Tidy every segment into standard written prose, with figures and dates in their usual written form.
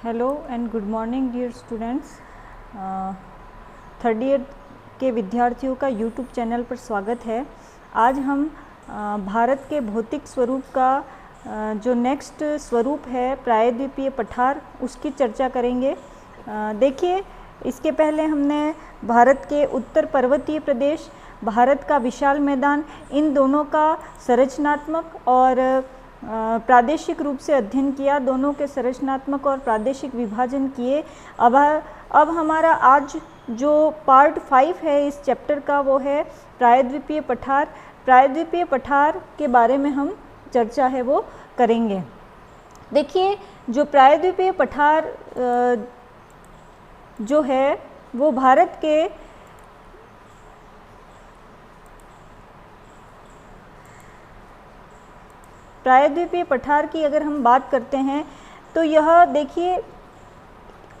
Hello and good morning dear students. Third year के विद्यार्थियों का यूट्यूब चैनल पर स्वागत है। आज हम भारत के भौतिक स्वरूप का जो नेक्स्ट स्वरूप है प्रायद्वीपीय पठार, उसकी चर्चा करेंगे। देखिए, इसके पहले हमने भारत के उत्तर पर्वतीय प्रदेश, भारत का विशाल मैदान, इन दोनों का संरचनात्मक और प्रादेशिक रूप से अध्ययन किया, दोनों के संरचनात्मक और प्रादेशिक विभाजन किए। अब हमारा आज जो पार्ट 5 है इस चैप्टर का, वो है प्रायद्वीपीय पठार। प्रायद्वीपीय पठार के बारे में हम चर्चा है वो करेंगे। देखिए, जो प्रायद्वीपीय पठार जो है वो भारत के प्रायद्वीपीय पठार की अगर हम बात करते हैं तो यह देखिए,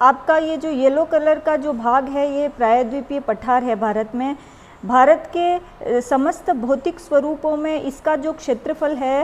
आपका ये जो येलो कलर का जो भाग है ये प्रायद्वीपीय पठार है भारत में। भारत के समस्त भौतिक स्वरूपों में इसका जो क्षेत्रफल है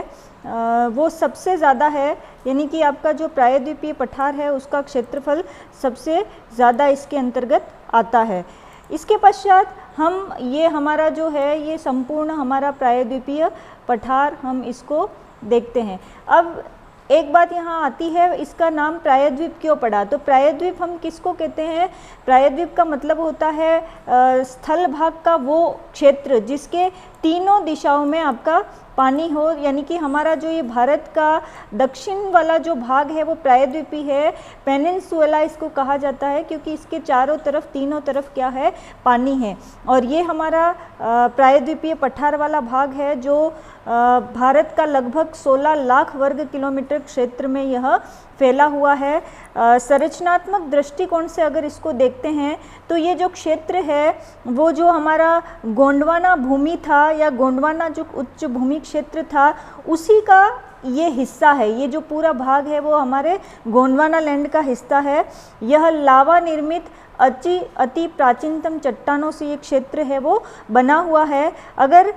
वो सबसे ज़्यादा है, यानी कि आपका जो प्रायद्वीपीय पठार है उसका क्षेत्रफल सबसे ज़्यादा इसके अंतर्गत आता है। इसके पश्चात हम ये हमारा जो है ये संपूर्ण हमारा प्रायद्वीपीय पठार हम इसको देखते हैं। अब एक बात यहाँ आती है, इसका नाम प्रायद्वीप क्यों पड़ा? तो प्रायद्वीप हम किसको कहते हैं? प्रायद्वीप का मतलब होता है स्थल भाग का वो क्षेत्र जिसके तीनों दिशाओं में आपका पानी हो, यानी कि हमारा जो ये भारत का दक्षिण वाला जो भाग है वो प्रायद्वीपी है। पेनिनसुला इसको कहा जाता है क्योंकि इसके चारों तरफ, तीनों तरफ क्या है? पानी है। और ये हमारा प्रायद्वीपीय पठार वाला भाग है जो भारत का लगभग 16 लाख वर्ग किलोमीटर क्षेत्र में यह फैला हुआ है। संरचनात्मक दृष्टिकोण से अगर इसको देखते हैं तो ये जो क्षेत्र है वो जो हमारा गोंडवाना भूमि था या गोंडवाना जो उच्च भूमि क्षेत्र था उसी का ये हिस्सा है। ये जो पूरा भाग है वो हमारे गोंडवाना लैंड का हिस्सा है। यह लावा निर्मित अति प्राचीनतम चट्टानों से ये क्षेत्र है वो बना हुआ है। अगर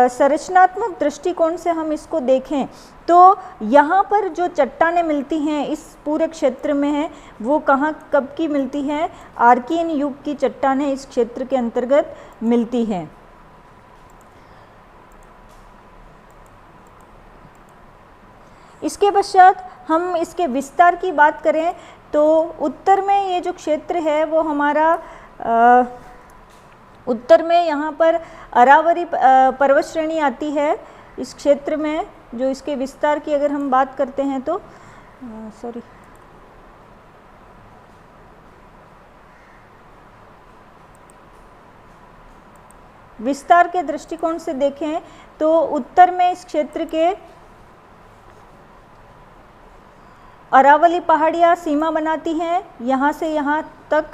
संरचनात्मक दृष्टिकोण से हम इसको देखें तो यहाँ पर जो चट्टानें मिलती हैं इस पूरे क्षेत्र में है वो कहाँ कब की मिलती हैं? आर्कियन युग की चट्टानें इस क्षेत्र के अंतर्गत मिलती हैं। इसके पश्चात हम इसके विस्तार की बात करें तो उत्तर में ये जो क्षेत्र है वो हमारा उत्तर में यहाँ पर अरावली पर्वत श्रेणी आती है। इस क्षेत्र में जो इसके विस्तार की अगर हम बात करते हैं तो विस्तार के दृष्टिकोण से देखें तो उत्तर में इस क्षेत्र के अरावली पहाड़ियाँ सीमा बनाती हैं, यहाँ से यहाँ तक।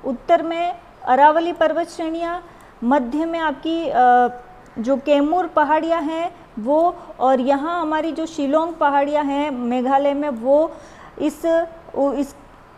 उत्तर में अरावली पर्वत श्रेणियाँ, मध्य में आपकी जो कैमूर पहाड़ियाँ हैं वो, और यहाँ हमारी जो शिलोंग पहाड़ियाँ हैं मेघालय में वो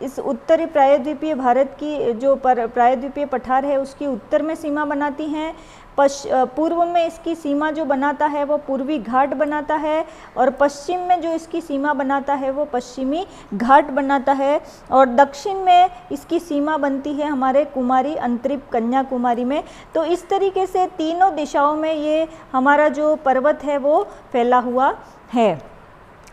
इस उत्तरी प्रायद्वीपीय भारत की जो प्रायद्वीपीय पठार है उसकी उत्तर में सीमा बनाती हैं। पूर्व में इसकी सीमा जो बनाता है वो पूर्वी घाट बनाता है और पश्चिम में जो इसकी सीमा बनाता है वो पश्चिमी घाट बनाता है, और दक्षिण में इसकी सीमा बनती है हमारे कुमारी अंतरिप कन्याकुमारी में। तो इस तरीके से तीनों दिशाओं में ये हमारा जो पर्वत है वो फैला हुआ है।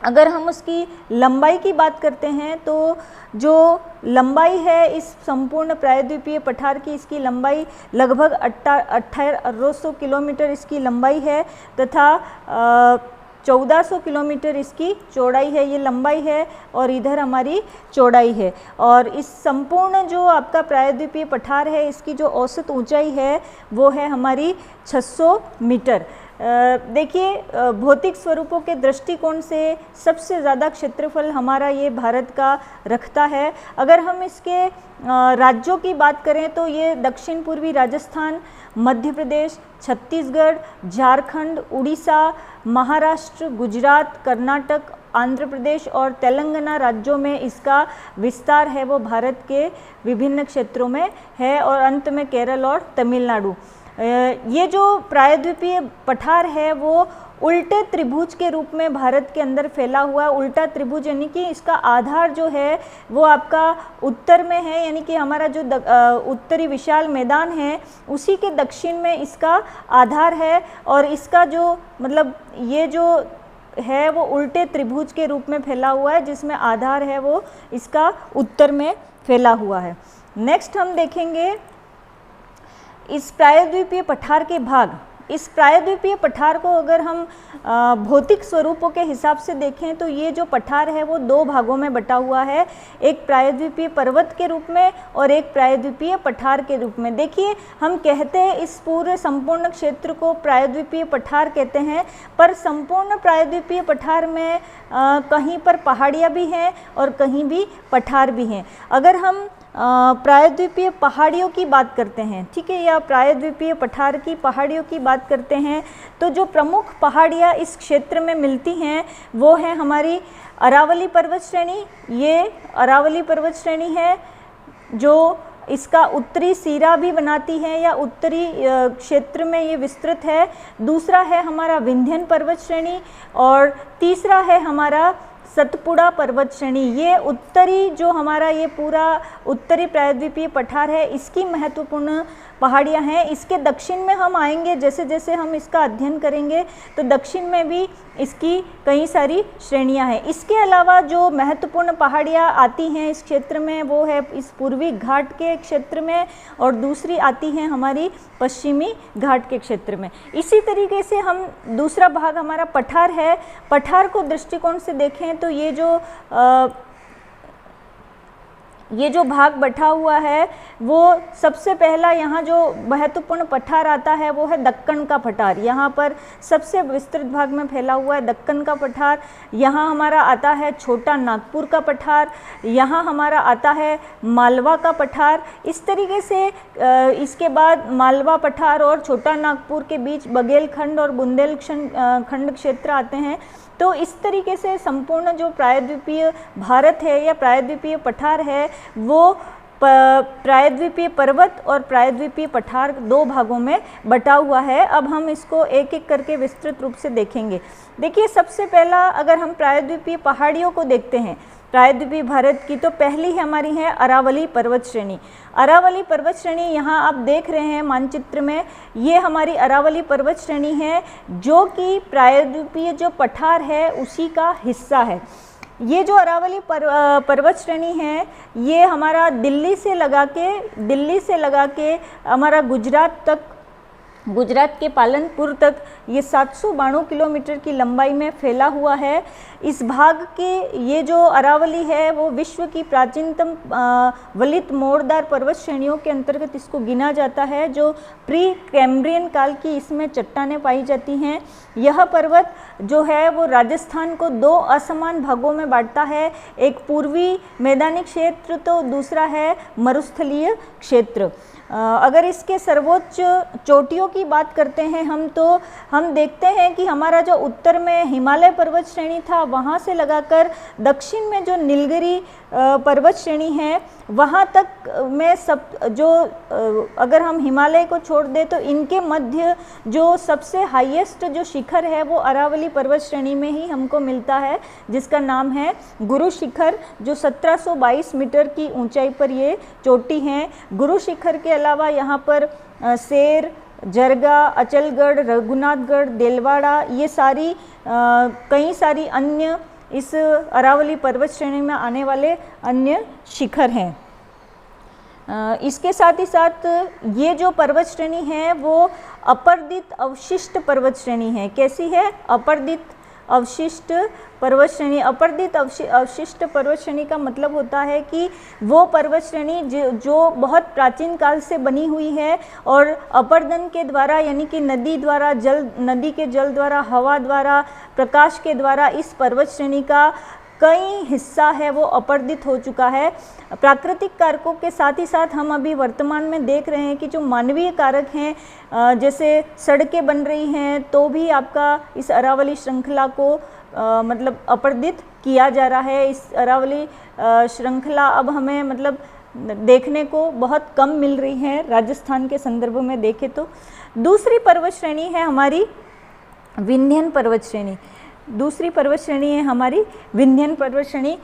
अगर हम उसकी लंबाई की बात करते हैं तो जो लंबाई है इस संपूर्ण प्रायद्वीपीय पठार की, इसकी लंबाई लगभग 1800 किलोमीटर इसकी लंबाई है तथा 1400 किलोमीटर इसकी चौड़ाई है। ये लंबाई है और इधर हमारी चौड़ाई है। और इस संपूर्ण जो आपका प्रायद्वीपीय पठार है इसकी जो औसत ऊंचाई है वो है हमारी 600 मीटर। देखिए, भौतिक स्वरूपों के दृष्टिकोण से सबसे ज़्यादा क्षेत्रफल हमारा ये भारत का रखता है। अगर हम इसके राज्यों की बात करें तो ये दक्षिण पूर्वी राजस्थान, मध्य प्रदेश, छत्तीसगढ़, झारखंड, उड़ीसा, महाराष्ट्र, गुजरात, कर्नाटक, आंध्र प्रदेश और तेलंगाना राज्यों में इसका विस्तार है वो भारत के विभिन्न क्षेत्रों में है, और अंत में केरल और तमिलनाडु। ये जो प्रायद्वीपीय पठार है वो उल्टे त्रिभुज के रूप में भारत के अंदर फैला हुआ है। उल्टा त्रिभुज यानी कि इसका आधार जो है वो आपका उत्तर में है, यानी कि हमारा जो उत्तरी विशाल मैदान है उसी के दक्षिण में इसका आधार है, और इसका जो मतलब ये जो है वो उल्टे त्रिभुज के रूप में फैला हुआ है, जिसमें आधार है वो इसका उत्तर में फैला हुआ है। नेक्स्ट हम देखेंगे इस प्रायद्वीपीय पठार के भाग। इस प्रायद्वीपीय पठार को अगर हम भौतिक स्वरूपों के हिसाब से देखें तो ये जो पठार है वो दो भागों में बटा हुआ है, एक प्रायद्वीपीय पर्वत के रूप में और एक प्रायद्वीपीय पठार के रूप में। देखिए, हम कहते हैं इस पूरे संपूर्ण क्षेत्र को प्रायद्वीपीय पठार कहते हैं, पर संपूर्ण प्रायद्वीपीय पठार में कहीं पर पहाड़ियाँ भी हैं और कहीं भी पठार भी हैं। अगर हम प्रायद्वीपीय पहाड़ियों की बात करते हैं, ठीक है, या प्रायद्वीपीय पठार की पहाड़ियों की बात करते हैं, तो जो प्रमुख पहाड़ियाँ इस क्षेत्र में मिलती हैं वो है हमारी अरावली पर्वत श्रेणी। ये अरावली पर्वत श्रेणी है जो इसका उत्तरी सिरा भी बनाती है या उत्तरी क्षेत्र में ये विस्तृत है। दूसरा है हमारा विंध्यन पर्वत श्रेणी और तीसरा है हमारा सतपुड़ा पर्वत श्रेणी। ये उत्तरी जो हमारा ये पूरा उत्तरी प्रायद्वीपीय पठार है इसकी महत्वपूर्ण पहाड़ियाँ हैं। इसके दक्षिण में हम आएंगे, जैसे जैसे हम इसका अध्ययन करेंगे तो दक्षिण में भी इसकी कई सारी श्रेणियाँ हैं। इसके अलावा जो महत्वपूर्ण पहाड़ियाँ आती हैं इस क्षेत्र में वो है इस पूर्वी घाट के क्षेत्र में और दूसरी आती हैं हमारी पश्चिमी घाट के क्षेत्र में। इसी तरीके से हम दूसरा भाग हमारा पठार है। पठार को दृष्टिकोण से देखें तो ये जो भाग बटा हुआ है वो सबसे पहला यहाँ जो महत्वपूर्ण पठार आता है वो है दक्कन का पठार। यहाँ पर सबसे विस्तृत भाग में फैला हुआ है दक्कन का पठार। यहाँ हमारा आता है छोटा नागपुर का पठार, यहाँ हमारा आता है मालवा का पठार। इस तरीके से इसके बाद मालवा पठार और छोटा नागपुर के बीच बघेलखंड और बुंदेलखंड क्षेत्र आते हैं। तो इस तरीके से संपूर्ण जो प्रायद्वीपीय भारत है या प्रायद्वीपीय पठार है वो प्रायद्वीपीय पर्वत और प्रायद्वीपीय पठार दो भागों में बटा हुआ है। अब हम इसको एक एक करके विस्तृत रूप से देखेंगे। देखिए, सबसे पहला अगर हम प्रायद्वीपीय पहाड़ियों को देखते हैं प्रायद्वीपीय भारत की, तो पहली हमारी है अरावली पर्वत श्रेणी। अरावली पर्वत श्रेणी यहाँ आप देख रहे हैं मानचित्र में, ये हमारी अरावली पर्वत श्रेणी है जो कि प्रायद्वीपीय जो पठार है उसी का हिस्सा है। ये जो अरावली पर्वत श्रेणी है ये हमारा दिल्ली से लगा के हमारा गुजरात के पालनपुर तक ये 792 किलोमीटर की लंबाई में फैला हुआ है। इस भाग के ये जो अरावली है वो विश्व की प्राचीनतम वलित मोड़दार पर्वत श्रेणियों के अंतर्गत इसको गिना जाता है, जो प्री कैम्ब्रियन काल की इसमें चट्टानें पाई जाती हैं। यह पर्वत जो है वो राजस्थान को दो असमान भागों में बांटता है, एक पूर्वी मैदानी क्षेत्र तो दूसरा है मरुस्थलीय क्षेत्र। अगर इसके सर्वोच्च चोटियों की बात करते हैं हम, तो हम देखते हैं कि हमारा जो उत्तर में हिमालय पर्वत श्रेणी था वहाँ से लगाकर दक्षिण में जो नीलगिरी पर्वत श्रेणी है वहाँ तक में अगर हम हिमालय को छोड़ दें तो इनके मध्य जो सबसे हाईएस्ट जो शिखर है वो अरावली पर्वत श्रेणी में ही हमको मिलता है, जिसका नाम है गुरु शिखर, जो 1722 मीटर की ऊंचाई पर ये चोटी है। गुरु शिखर के अलावा यहाँ पर सेर, जरगा, अचलगढ़, रघुनाथगढ़, देलवाड़ा, ये सारी कई सारी अन्य इस अरावली पर्वत श्रेणी में आने वाले अन्य शिखर हैं। इसके साथ ही साथ ये जो पर्वत श्रेणी है वो अपर्दित अवशिष्ट पर्वत श्रेणी है। कैसी है? अपर्दित अवशिष्ट पर्वत श्रेणी। अपर्दित अवशिष्ट पर्वत श्रेणी का मतलब होता है कि वो पर्वत श्रेणी जो बहुत प्राचीन काल से बनी हुई है और अपर्दन के द्वारा यानी कि नदी के जल द्वारा, हवा द्वारा, प्रकाश के द्वारा इस पर्वत श्रेणी का कई हिस्सा है वो अपर्दित हो चुका है। प्राकृतिक कारकों के साथ ही साथ हम अभी वर्तमान में देख रहे हैं कि जो मानवीय कारक हैं, जैसे सड़कें बन रही हैं, तो भी आपका इस अरावली श्रृंखला को मतलब अपर्दित किया जा रहा है। इस अरावली श्रृंखला अब हमें मतलब देखने को बहुत कम मिल रही है राजस्थान के संदर्भ में देखें तो। दूसरी पर्वत श्रेणी है हमारी विंध्यन पर्वत श्रेणी। दूसरी पर्वत श्रेणी है हमारी विंध्यन पर्वत श्रेणी।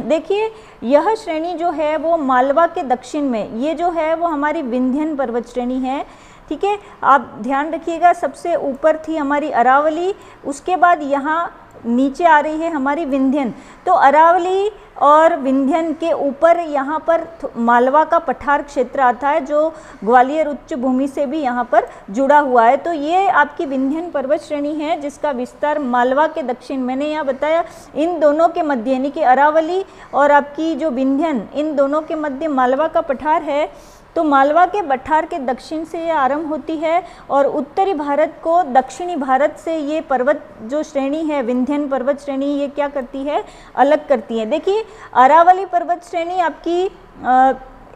देखिए यह श्रेणी जो है वो मालवा के दक्षिण में, ये जो है वो हमारी विंध्यन पर्वत श्रेणी है, ठीक है। आप ध्यान रखिएगा, सबसे ऊपर थी हमारी अरावली, उसके बाद यहाँ नीचे आ रही है हमारी विंध्यन। तो अरावली और विंध्यन के ऊपर यहाँ पर मालवा का पठार क्षेत्र आता है, जो ग्वालियर उच्च भूमि से भी यहाँ पर जुड़ा हुआ है। तो ये आपकी विंध्यन पर्वत श्रेणी है जिसका विस्तार मालवा के दक्षिण, मैंने यहाँ बताया इन दोनों के मध्य, यानी कि अरावली और आपकी जो विंध्यन, इन दोनों के मध्य मालवा का पठार है। तो मालवा के पठार के दक्षिण से ये आरंभ होती है और उत्तरी भारत को दक्षिणी भारत से ये पर्वत जो श्रेणी है विंध्यन पर्वत श्रेणी, ये क्या करती है, अलग करती है। देखिए अरावली पर्वत श्रेणी आपकी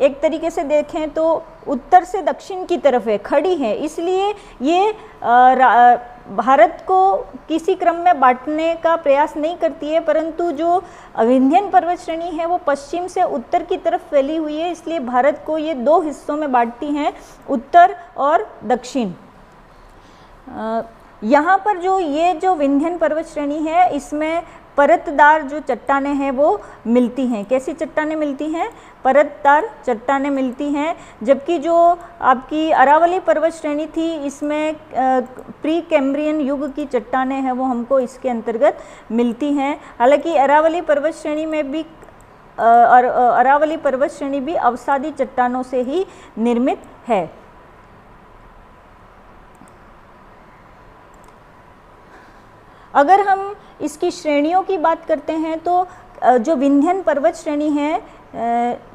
एक तरीके से देखें तो उत्तर से दक्षिण की तरफ है, खड़ी है, इसलिए ये भारत को किसी क्रम में बांटने का प्रयास नहीं करती है, परंतु जो विंध्यन पर्वत श्रेणी है वो पश्चिम से उत्तर की तरफ फैली हुई है, इसलिए भारत को ये दो हिस्सों में बांटती हैं, उत्तर और दक्षिण। यहाँ पर जो ये जो विंध्यन पर्वत श्रेणी है इसमें परतदार जो चट्टानें हैं वो मिलती हैं। कैसी चट्टानें मिलती हैं, परतदार चट्टानें मिलती हैं। जबकि जो आपकी अरावली पर्वत श्रेणी थी इसमें प्री कैम्ब्रियन युग की चट्टानें हैं वो हमको इसके अंतर्गत मिलती हैं। हालांकि अरावली पर्वत श्रेणी में भी अरावली पर्वत श्रेणी भी अवसादी चट्टानों से ही निर्मित है। अगर हम इसकी श्रेणियों की बात करते हैं तो जो विंध्यन पर्वत श्रेणी है,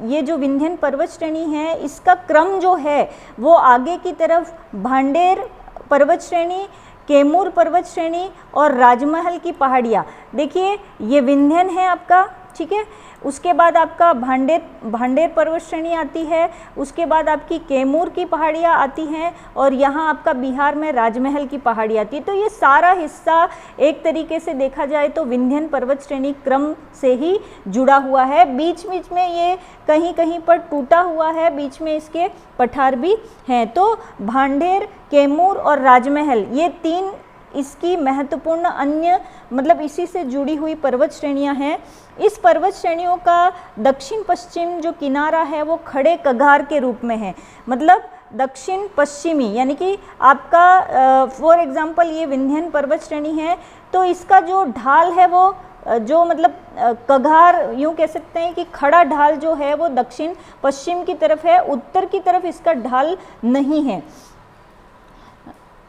ये जो विंध्यन पर्वत श्रेणी है इसका क्रम जो है वो आगे की तरफ भांडेर पर्वत श्रेणी, कैमूर पर्वत श्रेणी और राजमहल की पहाड़ियाँ। देखिए ये विंध्यन है आपका, ठीक है। उसके बाद आपका भांडेर पर्वत श्रेणी आती है, उसके बाद आपकी कैमूर की पहाड़ियाँ आती हैं और यहाँ आपका बिहार में राजमहल की पहाड़ी आती है। तो ये सारा हिस्सा एक तरीके से देखा जाए तो विंध्यन पर्वत श्रेणी क्रम से ही जुड़ा हुआ है। बीच बीच में ये कहीं कहीं पर टूटा हुआ है, बीच में इसके पठार भी हैं। तो भांडेर, कैमूर और राजमहल ये तीन इसकी महत्वपूर्ण अन्य मतलब इसी से जुड़ी हुई पर्वत श्रेणियां हैं। इस पर्वत श्रेणियों का दक्षिण पश्चिम जो किनारा है वो खड़े कगार के रूप में है, मतलब दक्षिण पश्चिमी, यानी कि आपका फॉर एग्जांपल ये विंध्यन पर्वत श्रेणी है तो इसका जो ढाल है वो जो मतलब कगार यूँ कह सकते हैं कि खड़ा ढाल जो है वो दक्षिण पश्चिम की तरफ है, उत्तर की तरफ इसका ढाल नहीं है।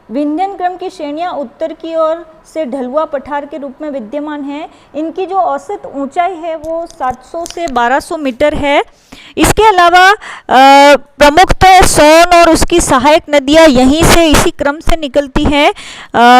विंध्यन क्रम की श्रेणियां उत्तर की ओर से ढलुआ पठार के रूप में विद्यमान हैं। इनकी जो औसत ऊंचाई है वो 700 से 1200 मीटर है। इसके अलावा प्रमुखतः सोन और उसकी सहायक नदियां यहीं से इसी क्रम से निकलती हैं।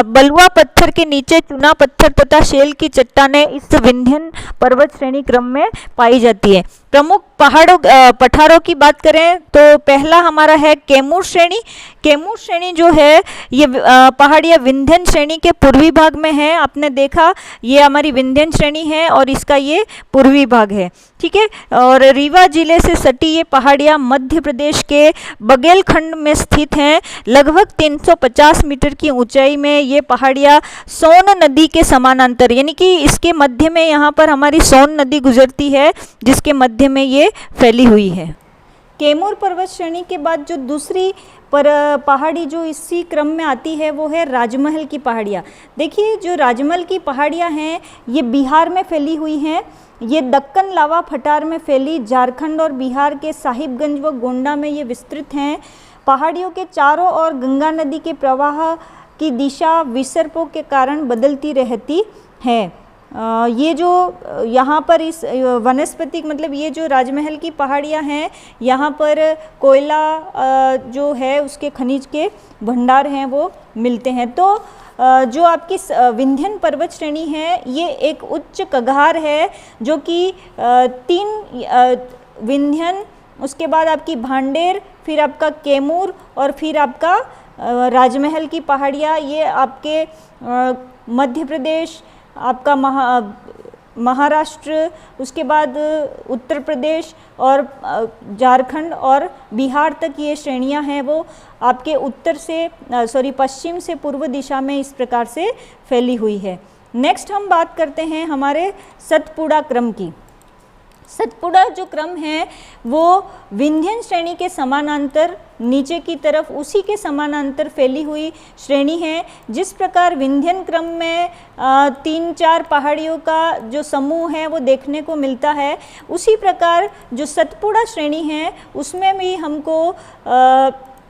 बलुआ पत्थर के नीचे चुना पत्थर तथा शेल की चट्टानें इस विंध्यन पर्वत श्रेणी क्रम में पाई जाती है। प्रमुख पठारों की बात करें तो पहला हमारा है कैमूर श्रेणी। कैमूर श्रेणी जो है ये पहाड़ियाँ विंध्यन श्रेणी के पूर्वी भाग में है। आपने देखा ये हमारी विंध्यन श्रेणी है और इसका ये पूर्वी भाग है, ठीक है। और रीवा जिले से सटी ये पहाड़ियाँ मध्य प्रदेश के बघेलखंड में स्थित हैं। लगभग 350 मीटर की ऊंचाई में ये पहाड़ियाँ सोन नदी के समानांतर, यानी कि इसके मध्य में यहाँ पर हमारी सोन नदी गुजरती है जिसके मध्य में ये फैली हुई है। कैमूर पर्वत श्रेणी के बाद जो दूसरी पहाड़ी जो इसी क्रम में आती है वो है राजमहल की पहाड़ियाँ। देखिए जो राजमहल की पहाड़ियाँ हैं ये बिहार में फैली हुई हैं। ये दक्कन लावा पठार में फैली झारखंड और बिहार के साहिबगंज व गोंडा में ये विस्तृत हैं। पहाड़ियों के चारों ओर गंगा नदी के प्रवाह की दिशा विसर्पों के कारण बदलती रहती है। ये जो यहाँ पर इस वनस्पति मतलब ये जो राजमहल की पहाड़ियाँ हैं यहाँ पर कोयला जो है उसके खनिज के भंडार हैं वो मिलते हैं। तो जो आपकी विंध्यन पर्वत श्रेणी है ये एक उच्च कगार है जो कि 3 विंध्यन, उसके बाद आपकी भांडेर, फिर आपका कैमूर और फिर आपका राजमहल की पहाड़ियाँ, ये आपके मध्य प्रदेश, आपका महाराष्ट्र, उसके बाद उत्तर प्रदेश और झारखंड और बिहार तक ये श्रेणियां हैं वो आपके उत्तर से पश्चिम से पूर्व दिशा में इस प्रकार से फैली हुई है। नेक्स्ट हम बात करते हैं हमारे सतपुड़ा क्रम की। सतपुड़ा जो क्रम है वो विंध्यन श्रेणी के समानांतर नीचे की तरफ उसी के समानांतर फैली हुई श्रेणी है। जिस प्रकार विंध्यन क्रम में 3-4 पहाड़ियों का जो समूह है वो देखने को मिलता है, उसी प्रकार जो सतपुड़ा श्रेणी है उसमें भी हमको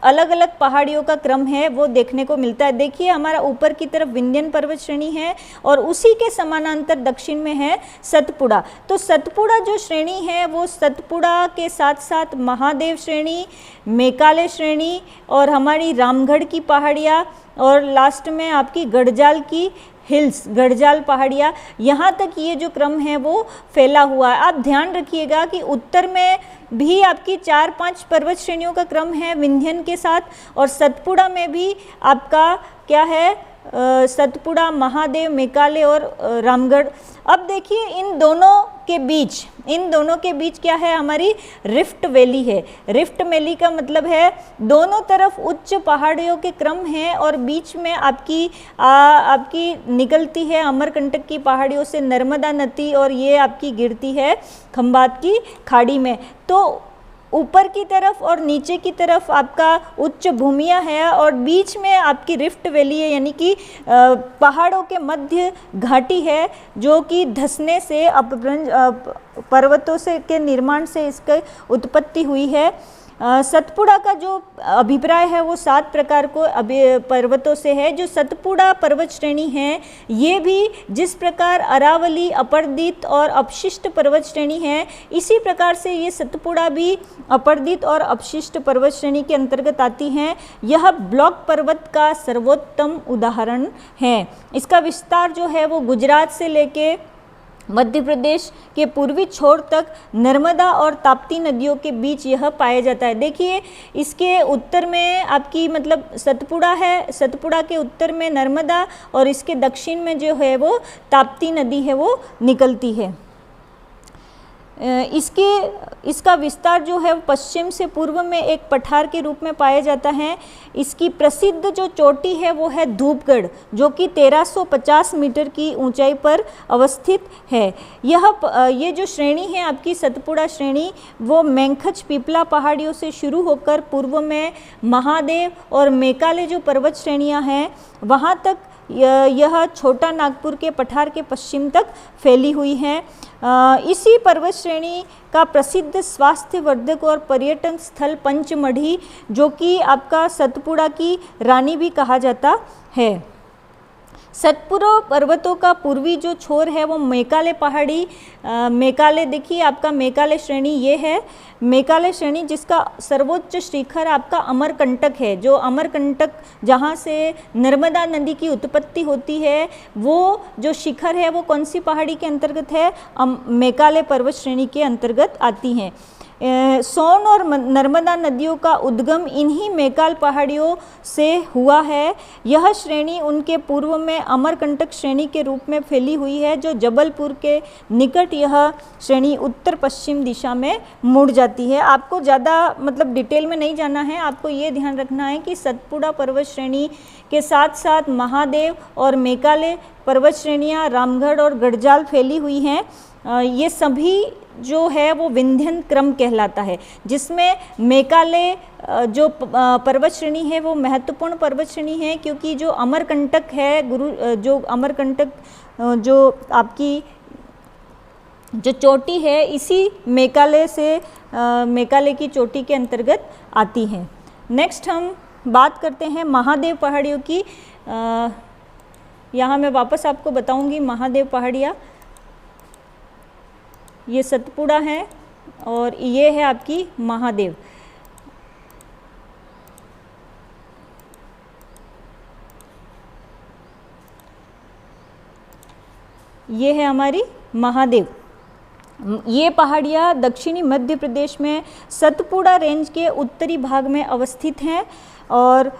अलग अलग पहाड़ियों का क्रम है वो देखने को मिलता है। देखिए हमारा ऊपर की तरफ विंध्यन पर्वत श्रेणी है और उसी के समानांतर दक्षिण में है सतपुड़ा। तो सतपुड़ा जो श्रेणी है वो सतपुड़ा के साथ साथ महादेव श्रेणी, मेकाले श्रेणी और हमारी रामगढ़ की पहाड़ियाँ और लास्ट में आपकी गढ़जाल की हिल्स, गढ़जाल पहाड़ियाँ, यहाँ तक ये जो क्रम है वो फैला हुआ है। आप ध्यान रखिएगा कि उत्तर में भी आपकी 4-5 पर्वत श्रेणियों का क्रम है विंध्यन के साथ और सतपुड़ा में भी आपका क्या है, सतपुड़ा, महादेव, मेकाले और रामगढ़। अब देखिए इन दोनों के बीच क्या है, हमारी रिफ्ट वैली है। रिफ्ट वैली का मतलब है दोनों तरफ उच्च पहाड़ियों के क्रम हैं और बीच में आपकी निकलती है अमरकंटक की पहाड़ियों से नर्मदा नदी और ये आपकी गिरती है खंबात की खाड़ी में। तो ऊपर की तरफ और नीचे की तरफ आपका उच्च भूमियाँ है और बीच में आपकी रिफ्ट वैली है, यानी कि पहाड़ों के मध्य घाटी है जो कि धंसने से अपभ्रंश पर्वतों से के निर्माण से इसकी उत्पत्ति हुई है। सतपुड़ा का जो अभिप्राय है वो 7 प्रकार को पर्वतों से है। जो सतपुड़ा पर्वत श्रेणी है ये भी जिस प्रकार अरावली, अपरदीत और अपशिष्ट पर्वत श्रेणी है, इसी प्रकार से ये सतपुड़ा भी अपरदीत और अपशिष्ट पर्वत श्रेणी के अंतर्गत आती हैं। यह ब्लॉक पर्वत का सर्वोत्तम उदाहरण है। इसका विस्तार जो है वो गुजरात से लेके मध्य प्रदेश के पूर्वी छोर तक नर्मदा और ताप्ती नदियों के बीच यह पाया जाता है। देखिए इसके उत्तर में आपकी मतलब सतपुड़ा है, सतपुड़ा के उत्तर में नर्मदा और इसके दक्षिण में जो है वो ताप्ती नदी है वो निकलती है। इसका विस्तार जो है पश्चिम से पूर्व में एक पठार के रूप में पाया जाता है। इसकी प्रसिद्ध जो चोटी है वो है धूपगढ़ जो कि 1350 मीटर की ऊंचाई पर अवस्थित है। ये जो श्रेणी है आपकी सतपुड़ा श्रेणी वो मेंखच पीपला पहाड़ियों से शुरू होकर पूर्व में महादेव और मेकाले जो पर्वत श्रेणियां हैं वहां तक यह छोटा नागपुर के पठार के पश्चिम तक फैली हुई है। इसी पर्वत श्रेणी का प्रसिद्ध स्वास्थ्यवर्धक और पर्यटन स्थल पंचमढ़ी जो कि आपका सतपुड़ा की रानी भी कहा जाता है। सतपुड़ा पर्वतों का पूर्वी जो छोर है वो मेकाले पहाड़ी, मेकाले देखिए आपका मेकाले श्रेणी ये है। मेकाले श्रेणी जिसका सर्वोच्च शिखर आपका अमरकंटक है, जो अमरकंटक जहाँ से नर्मदा नदी की उत्पत्ति होती है वो जो शिखर है वो कौन सी पहाड़ी के अंतर्गत है, मेकाले पर्वत श्रेणी के अंतर्गत आती हैं। सोन और नर्मदा नदियों का उद्गम इन्हीं मेकाल पहाड़ियों से हुआ है। यह श्रेणी उनके पूर्व में अमरकंटक श्रेणी के रूप में फैली हुई है जो जबलपुर के निकट यह श्रेणी उत्तर पश्चिम दिशा में मुड़ जाती है। आपको ज़्यादा मतलब डिटेल में नहीं जाना है, आपको ये ध्यान रखना है कि सतपुड़ा पर्वत श्रेणी के साथ साथ महादेव और मेकाले पर्वत श्रेणियाँ रामगढ़ और गढ़जाल फैली हुई हैं। ये सभी जो है वो विंध्यन क्रम कहलाता है, जिसमें मेकाले जो पर्वत श्रेणी है वो महत्वपूर्ण पर्वत श्रेणी है क्योंकि जो अमरकंटक है जो अमरकंटक जो आपकी जो चोटी है इसी मेकाले की चोटी के अंतर्गत आती है। नेक्स्ट हम बात करते हैं महादेव पहाड़ियों की। यहाँ मैं वापस आपको बताऊंगी महादेव पहाड़ियाँ। ये सतपुड़ा है और ये है आपकी महादेव। ये है हमारी महादेव। ये पहाड़ियाँ दक्षिणी मध्य प्रदेश में सतपुड़ा रेंज के उत्तरी भाग में अवस्थित हैं और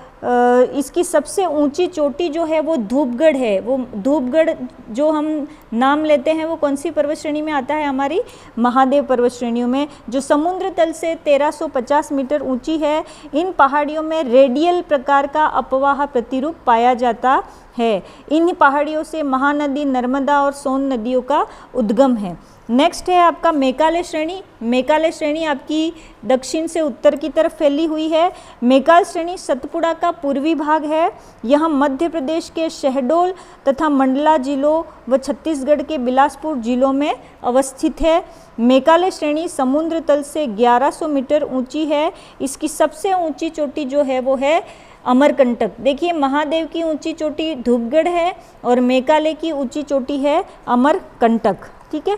इसकी सबसे ऊंची चोटी जो है वो धूपगढ़ है। वो धूपगढ़ जो हम नाम लेते हैं वो कौन सी पर्वत श्रेणी में आता है? हमारी महादेव पर्वत श्रेणियों में, जो समुद्र तल से 1350 मीटर ऊंची है। इन पहाड़ियों में रेडियल प्रकार का अपवाह प्रतिरूप पाया जाता है। इन पहाड़ियों से महानदी नर्मदा और सोन नदियों का उद्गम है। नेक्स्ट है आपका मेकाले श्रेणी। मेकाले श्रेणी आपकी दक्षिण से उत्तर की तरफ फैली हुई है। मेकाल श्रेणी सतपुड़ा का पूर्वी भाग है। यह मध्य प्रदेश के शहडोल तथा मंडला जिलों व छत्तीसगढ़ के बिलासपुर जिलों में अवस्थित है। मेकाले श्रेणी समुद्र तल से 1100 मीटर ऊंची है। इसकी सबसे ऊंची चोटी जो है वो है अमरकंटक। देखिए, महादेव की ऊंची चोटी धूपगढ़ है और मेकाले की ऊंची चोटी है अमरकंटक। ठीक है।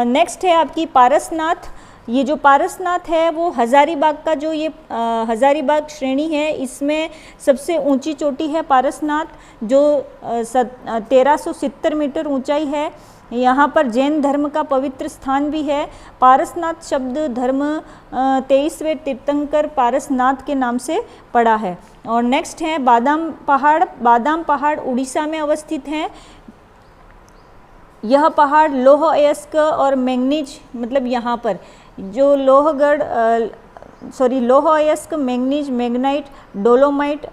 नेक्स्ट है आपकी पारसनाथ। ये जो पारसनाथ है वो हज़ारीबाग का जो ये हज़ारीबाग श्रेणी है, इसमें सबसे ऊंची चोटी है पारसनाथ, जो 1370 मीटर ऊंचाई है। यहाँ पर जैन धर्म का पवित्र स्थान भी है। पारसनाथ शब्द धर्म 23वें तीर्थंकर पारसनाथ के नाम से पड़ा है। और नेक्स्ट है बादाम पहाड़। बादाम पहाड़ उड़ीसा में अवस्थित हैं। यह पहाड़ लौह अयस्क और मैंगनीज, मतलब यहाँ पर जो लौह अयस्क, मैंगनीज, मैग्नाइट, डोलोमाइट,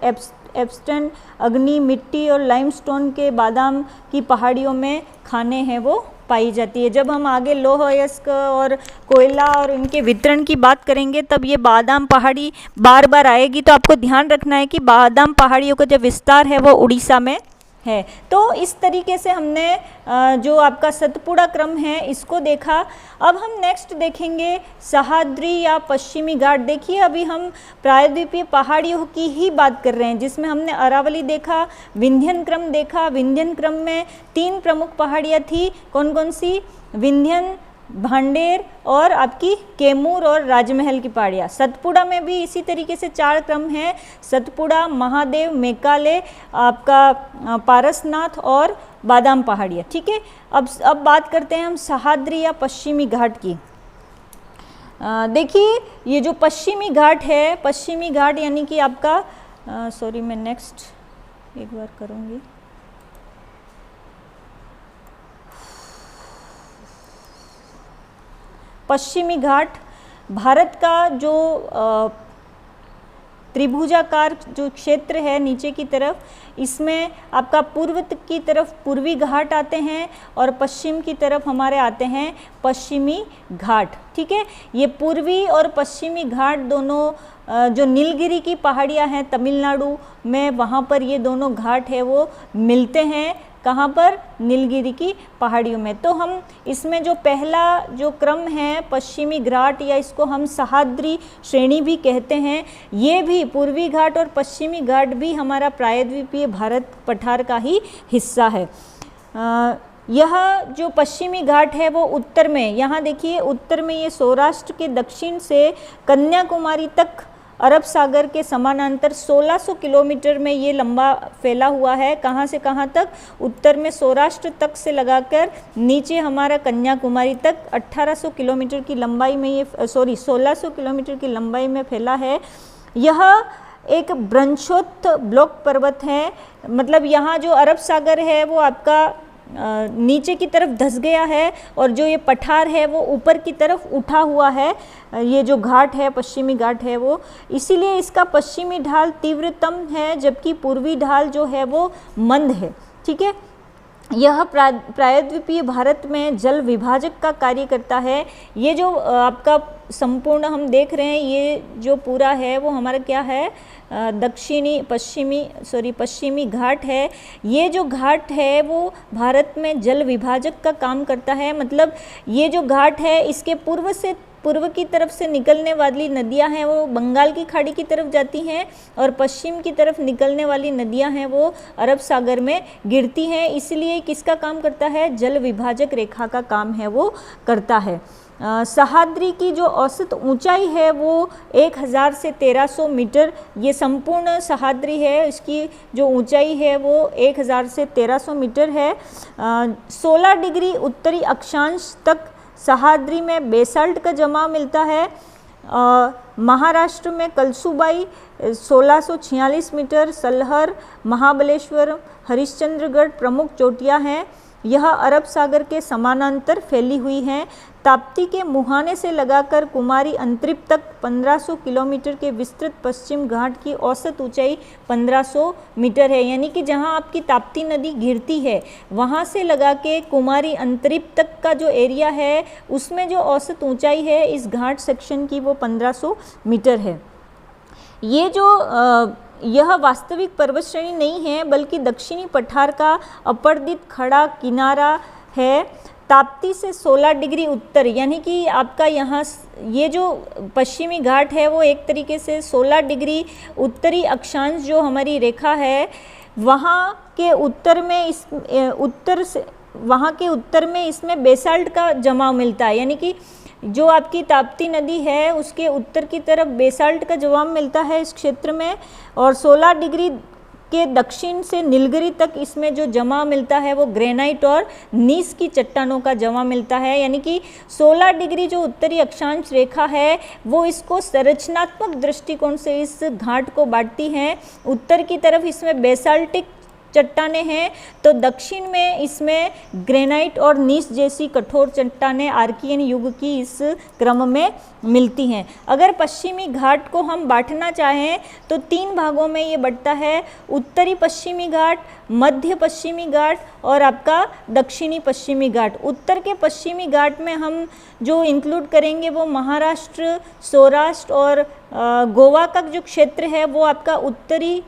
एब्स्टन, अग्नि, मिट्टी और लाइमस्टोन के बादाम की पहाड़ियों में खाने हैं वो पाई जाती है। जब हम आगे लौह अयस्क और कोयला और इनके वितरण की बात करेंगे तब ये बादाम पहाड़ी बार बार आएगी। तो आपको ध्यान रखना है कि बादाम पहाड़ियों का जो विस्तार है वो उड़ीसा में है। तो इस तरीके से हमने जो आपका सतपुड़ा क्रम है इसको देखा। अब हम नेक्स्ट देखेंगे सह्याद्री या पश्चिमी घाट। देखिए, अभी हम प्रायद्वीपीय पहाड़ियों की ही बात कर रहे हैं, जिसमें हमने अरावली देखा, विंध्यन क्रम देखा। विंध्यन क्रम में 3 प्रमुख पहाड़ियाँ थी। कौन कौन सी? विंध्यन, भांडेर और आपकी कैमूर और राजमहल की पहाड़ियाँ। सतपुड़ा में भी इसी तरीके से 4 क्रम हैं: सतपुड़ा, महादेव, मेकाले, आपका पारसनाथ और बादाम पहाड़ियाँ। ठीक है। अब बात करते हैं हम सह्याद्री या पश्चिमी घाट की। देखिए, ये जो पश्चिमी घाट है, पश्चिमी घाट यानी कि आपका मैं नेक्स्ट एक बार करूँगी। पश्चिमी घाट भारत का जो त्रिभुजाकार जो क्षेत्र है नीचे की तरफ, इसमें आपका पूर्व की तरफ पूर्वी घाट आते हैं और पश्चिम की तरफ हमारे आते हैं पश्चिमी घाट। ठीक है। ये पूर्वी और पश्चिमी घाट दोनों जो नीलगिरी की पहाड़ियाँ हैं तमिलनाडु में, वहाँ पर ये दोनों घाट है वो मिलते हैं। कहाँ पर? नीलगिरी की पहाड़ियों में। तो हम इसमें जो पहला जो क्रम है पश्चिमी घाट, या इसको हम सह्याद्री श्रेणी भी कहते हैं, ये भी पूर्वी घाट और पश्चिमी घाट भी हमारा प्रायद्वीपीय भारत पठार का ही हिस्सा है। यह जो पश्चिमी घाट है वो उत्तर में, यहाँ देखिए उत्तर में ये सौराष्ट्र के दक्षिण से कन्याकुमारी तक अरब सागर के समानांतर 1600 किलोमीटर में ये लंबा फैला हुआ है। कहाँ से कहाँ तक? उत्तर में सौराष्ट्र तक से लगाकर नीचे हमारा कन्याकुमारी तक 1800 किलोमीटर की लंबाई में ये 1600 किलोमीटर की लंबाई में फैला है। यह एक ब्रंशोत्थ ब्लॉक पर्वत है, मतलब यहाँ जो अरब सागर है वो आपका नीचे की तरफ धंस गया है और जो ये पठार है वो ऊपर की तरफ उठा हुआ है। ये जो घाट है पश्चिमी घाट है वो, इसीलिए इसका पश्चिमी ढाल तीव्रतम है जबकि पूर्वी ढाल जो है वो मंद है। ठीक है। यह प्रायद्वीपीय भारत में जल विभाजक का कार्य करता है। ये जो आपका संपूर्ण हम देख रहे हैं, ये जो पूरा है वो हमारा क्या है? पश्चिमी घाट है। ये जो घाट है वो भारत में जल विभाजक का काम करता है। मतलब ये जो घाट है इसके पूर्व की तरफ से निकलने वाली नदियां हैं वो बंगाल की खाड़ी की तरफ जाती हैं और पश्चिम की तरफ निकलने वाली नदियां हैं वो अरब सागर में गिरती हैं। इसलिए किसका काम करता है? जल विभाजक रेखा का काम है वो करता है। सह्याद्री की जो औसत ऊंचाई है वो 1000 से 1300 मीटर, ये संपूर्ण सह्याद्री है, इसकी जो ऊंचाई है वो 1000 से 1300 मीटर है। 16 डिग्री उत्तरी अक्षांश तक सह्याद्री में बेसाल्ट का जमाव मिलता है। महाराष्ट्र में कलसूबाई 1646 मीटर, सलहर, महाबलेश्वर, हरिश्चंद्रगढ़ प्रमुख चोटियां हैं। यह अरब सागर के समानांतर फैली हुई हैं। ताप्ती के मुहाने से लगाकर कुमारी अंतरिप तक 1500 किलोमीटर के विस्तृत पश्चिम घाट की औसत ऊंचाई 1500 मीटर है। यानी कि जहां आपकी ताप्ती नदी गिरती है वहां से लगा के कुमारी अंतरिप तक का जो एरिया है उसमें जो औसत ऊंचाई है इस घाट सेक्शन की वो 1500 मीटर है। ये जो यह वास्तविक पर्वत श्रेणी नहीं है बल्कि दक्षिणी पठार का अपर्दित खड़ा किनारा है। ताप्ती से 16 डिग्री उत्तर, यानी कि आपका यहाँ ये जो पश्चिमी घाट है वो एक तरीके से 16 डिग्री उत्तरी अक्षांश जो हमारी रेखा है वहाँ के उत्तर में इसमें बेसाल्ट का जमाव मिलता है। यानी कि जो आपकी ताप्ती नदी है उसके उत्तर की तरफ बेसाल्ट का जमाव मिलता है इस क्षेत्र में, और 16 डिग्री के दक्षिण से नीलगिरी तक इसमें जो जमा मिलता है वो ग्रेनाइट और नीस की चट्टानों का जमा मिलता है। यानी कि 16 डिग्री जो उत्तरी अक्षांश रेखा है वो इसको संरचनात्मक दृष्टिकोण से इस घाट को बांटती हैं। उत्तर की तरफ इसमें बेसाल्टिक चट्टानें हैं तो दक्षिण में इसमें ग्रेनाइट और नीस जैसी कठोर चट्टानें आर्कियन युग की इस क्रम में मिलती हैं। अगर पश्चिमी घाट को हम बांटना चाहें तो 3 भागों में ये बंटता है, उत्तरी पश्चिमी घाट, मध्य पश्चिमी घाट और आपका दक्षिणी पश्चिमी घाट। उत्तर के पश्चिमी घाट में हम जो इंक्लूड करेंगे वो महाराष्ट्र, सौराष्ट्र और गोवा का जो क्षेत्र है वो आपका उत्तरी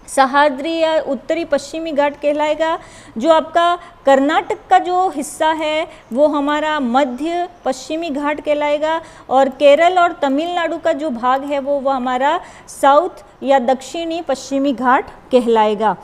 सह्याद्री या उत्तरी पश्चिमी घाट कहलाएगा। जो आपका कर्नाटक का जो हिस्सा है वो हमारा मध्य पश्चिमी घाट कहलाएगा, और केरल और तमिलनाडु का जो भाग है वो हमारा साउथ या दक्षिणी पश्चिमी घाट कहलाएगा।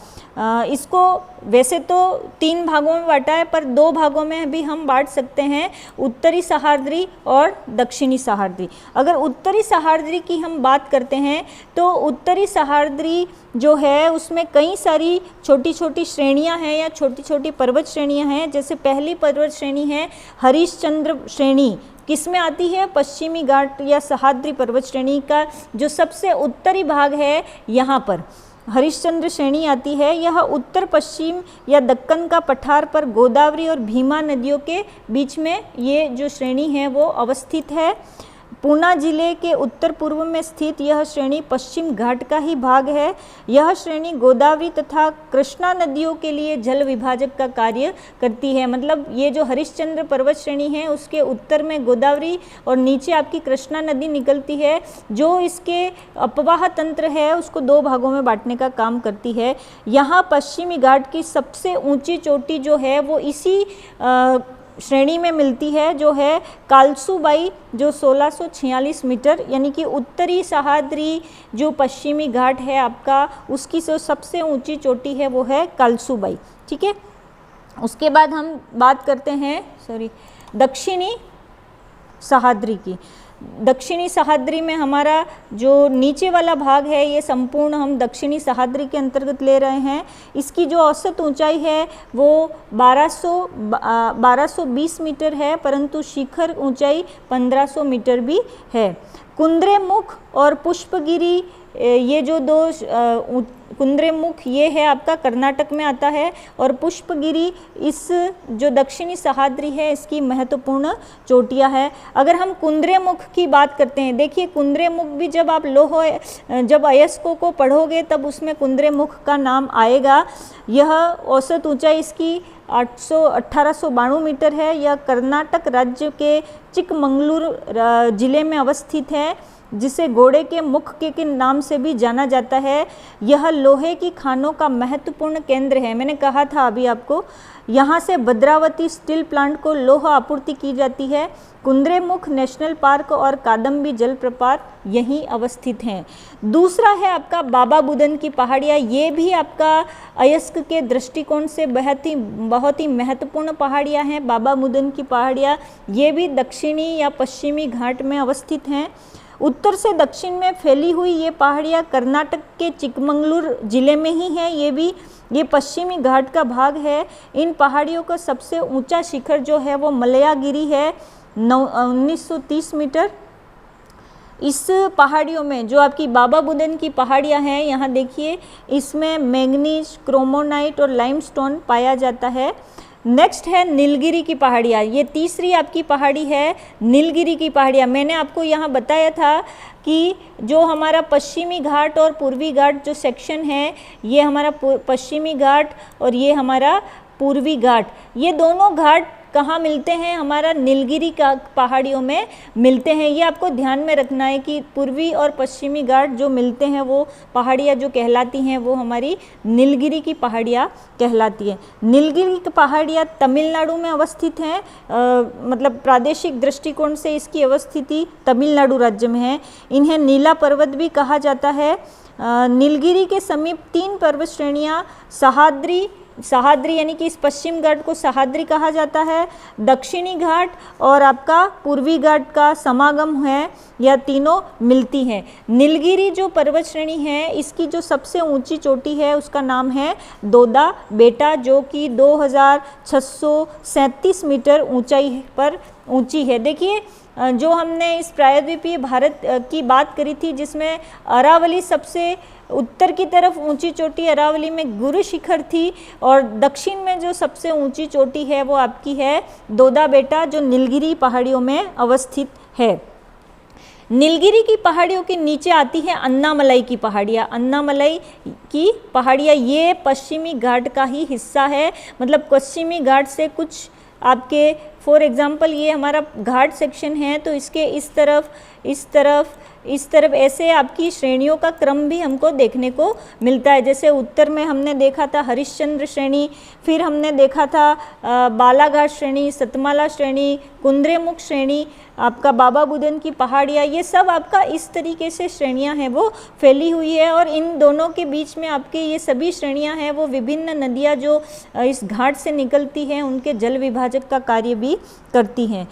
इसको वैसे तो 3 भागों में बांटा है पर 2 भागों में भी हम बांट सकते हैं, उत्तरी सह्याद्री और दक्षिणी सह्याद्री। अगर उत्तरी सह्याद्री की हम बात करते हैं तो उत्तरी सह्याद्री जो है उसमें कई सारी छोटी छोटी श्रेणियां हैं या छोटी छोटी पर्वत श्रेणियां हैं। जैसे पहली पर्वत श्रेणी है हरिश्चंद्र श्रेणी, किसमें आती है? पश्चिमी घाट या सह्याद्री पर्वत श्रेणी का जो सबसे उत्तरी भाग है यहाँ पर हरिश्चंद्र श्रेणी आती है। यह उत्तर पश्चिम या दक्कन का पठार पर गोदावरी और भीमा नदियों के बीच में ये जो श्रेणी है वो अवस्थित है। पूना जिले के उत्तर पूर्व में स्थित यह श्रेणी पश्चिम घाट का ही भाग है। यह श्रेणी गोदावरी तथा कृष्णा नदियों के लिए जल विभाजक का कार्य करती है। मतलब ये जो हरिश्चंद्र पर्वत श्रेणी है उसके उत्तर में गोदावरी और नीचे आपकी कृष्णा नदी निकलती है जो इसके अपवाह तंत्र है उसको 2 भागों में बांटने का काम करती है। यहाँ पश्चिमी घाट की सबसे ऊंची चोटी जो है वो इसी श्रेणी में मिलती है जो है कालसूबाई, जो 1646 मीटर, यानी कि उत्तरी सह्याद्री जो पश्चिमी घाट है आपका उसकी जो सबसे ऊंची चोटी है वो है कालसूबाई। ठीक है, उसके बाद हम बात करते हैं दक्षिणी सह्याद्री की। दक्षिणी सह्याद्री में हमारा जो नीचे वाला भाग है ये संपूर्ण हम दक्षिणी सह्याद्री के अंतर्गत ले रहे हैं। इसकी जो औसत ऊंचाई है वो 1220 मीटर है, परंतु शिखर ऊंचाई 1500 मीटर भी है। कुंद्रेमुख और पुष्पगिरी ये जो 2 कुंद्रेमुख ये है आपका कर्नाटक में आता है और पुष्पगिरी इस जो दक्षिणी सह्याद्री है इसकी महत्वपूर्ण चोटियां है। अगर हम कुंद्रेमुख की बात करते हैं, देखिए कुंद्रेमुख भी जब आप जब अयस्कों को पढ़ोगे तब उसमें कुंद्रेमुख का नाम आएगा। यह औसत ऊंचाई इसकी 1892 मीटर है। यह कर्नाटक राज्य के चिकमंगलूर जिले में अवस्थित है जिसे घोड़े के मुख के नाम से भी जाना जाता है। यह लोहे की खानों का महत्वपूर्ण केंद्र है। मैंने कहा था अभी आपको, यहाँ से भद्रावती स्टील प्लांट को लोहा आपूर्ति की जाती है। कुंद्रेमुख नेशनल पार्क और कादम्बी जलप्रपात यहीं अवस्थित हैं। दूसरा है आपका बाबा बुदन की पहाड़ियाँ। ये भी आपका अयस्क के दृष्टिकोण से बहुत ही महत्वपूर्ण पहाड़ियाँ हैं। बाबा बुदन की पहाड़ियाँ ये भी दक्षिणी या पश्चिमी घाट में अवस्थित हैं। उत्तर से दक्षिण में फैली हुई ये पहाड़ियाँ कर्नाटक के चिकमंगलूर जिले में ही है। ये पश्चिमी घाट का भाग है। इन पहाड़ियों का सबसे ऊंचा शिखर जो है वो मलयागिरी है। 1930 मीटर। इस पहाड़ियों में जो आपकी बाबा बुदन की पहाड़ियाँ हैं, यहाँ देखिए इसमें मैंगनीज, क्रोमोनाइट और लाइमस्टोन पाया जाता है। नेक्स्ट है नीलगिरी की पहाड़ियाँ। ये तीसरी आपकी पहाड़ी है नीलगिरी की पहाड़ियाँ। मैंने आपको यहाँ बताया था कि जो हमारा पश्चिमी घाट और पूर्वी घाट जो सेक्शन है, ये हमारा पश्चिमी घाट और ये हमारा पूर्वी घाट, ये दोनों घाट कहाँ मिलते हैं? हमारा नीलगिरी का पहाड़ियों में मिलते हैं। ये आपको ध्यान में रखना है कि पूर्वी और पश्चिमी घाट जो मिलते हैं वो पहाड़ियाँ जो कहलाती हैं वो हमारी नीलगिरी की पहाड़ियाँ कहलाती हैं। नीलगिरी की पहाड़ियाँ तमिलनाडु में अवस्थित हैं, मतलब प्रादेशिक दृष्टिकोण से इसकी अवस्थिति तमिलनाडु राज्य में है। इन्हें नीला पर्वत भी कहा जाता है। नीलगिरी के समीप 3 पर्वत श्रेणियाँ सहाद्री यानी कि इस पश्चिम घाट को सहाद्री कहा जाता है, दक्षिणी घाट और आपका पूर्वी घाट का समागम है, यह तीनों मिलती हैं। नीलगिरी जो पर्वत श्रेणी है, इसकी जो सबसे ऊंची चोटी है उसका नाम है दोदा बेटा, जो कि 2637 मीटर ऊंचाई पर ऊंची है। देखिए जो हमने इस प्रायद्वीपीय भारत की बात करी थी, जिसमें अरावली सबसे उत्तर की तरफ ऊंची चोटी अरावली में गुरु शिखर थी, और दक्षिण में जो सबसे ऊंची चोटी है वो आपकी है दोदा बेटा, जो नीलगिरी पहाड़ियों में अवस्थित है। नीलगिरी की पहाड़ियों के नीचे आती है अन्नामलाई की पहाड़ियाँ। अन्नामलाई की पहाड़ियाँ ये पश्चिमी घाट का ही हिस्सा है, मतलब पश्चिमी घाट से कुछ आपके फॉर एग्जांपल ये हमारा घाट सेक्शन है, तो इसके इस तरफ ऐसे आपकी श्रेणियों का क्रम भी हमको देखने को मिलता है। जैसे उत्तर में हमने देखा था हरिश्चंद्र श्रेणी, फिर हमने देखा था बालाघाट श्रेणी, सतमाला श्रेणी, कुंद्रेमुख श्रेणी, आपका बाबा बुदन की पहाड़ियाँ, ये सब आपका इस तरीके से श्रेणियाँ हैं वो फैली हुई है। और इन दोनों के बीच में आपके ये सभी श्रेणियाँ हैं वो विभिन्न नदियाँ जो इस घाट से निकलती हैं उनके जल विभाजक का कार्य भी करती हैं।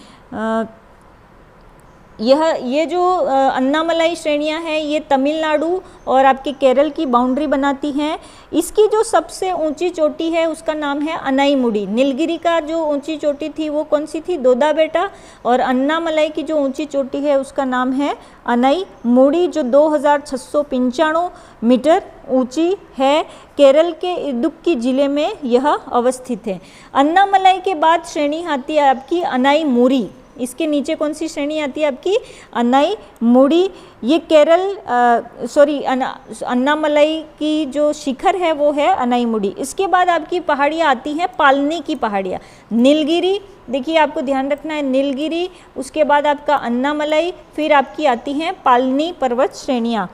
ये जो अन्नामलाई श्रेणियाँ हैं ये तमिलनाडु और आपके केरल की बाउंड्री बनाती हैं। इसकी जो सबसे ऊंची चोटी है उसका नाम है अनाईमुड़ी। नीलगिरी का जो ऊंची चोटी थी वो कौन सी थी? दोदा बेटा। और अन्नामलाई की जो ऊंची चोटी है उसका नाम है अनाईमुड़ी, जो 2695 मीटर ऊंची है। केरल के इडुक्की जिले में यह अवस्थित है। अन्नामलाई के बाद श्रेणी आती है आपकी अनाईमुरी। इसके नीचे कौन सी श्रेणी आती है आपकी? अनाईमुड़ी। ये अन्नामलाई की जो शिखर है वो है अनाईमुड़ी। इसके बाद आपकी पहाड़ियाँ आती हैं पालनी की पहाड़ियाँ। नीलगिरी, देखिए आपको ध्यान रखना है, नीलगिरी, उसके बाद आपका अन्नामलाई, फिर आपकी आती हैं पालनी पर्वत श्रेणियाँ।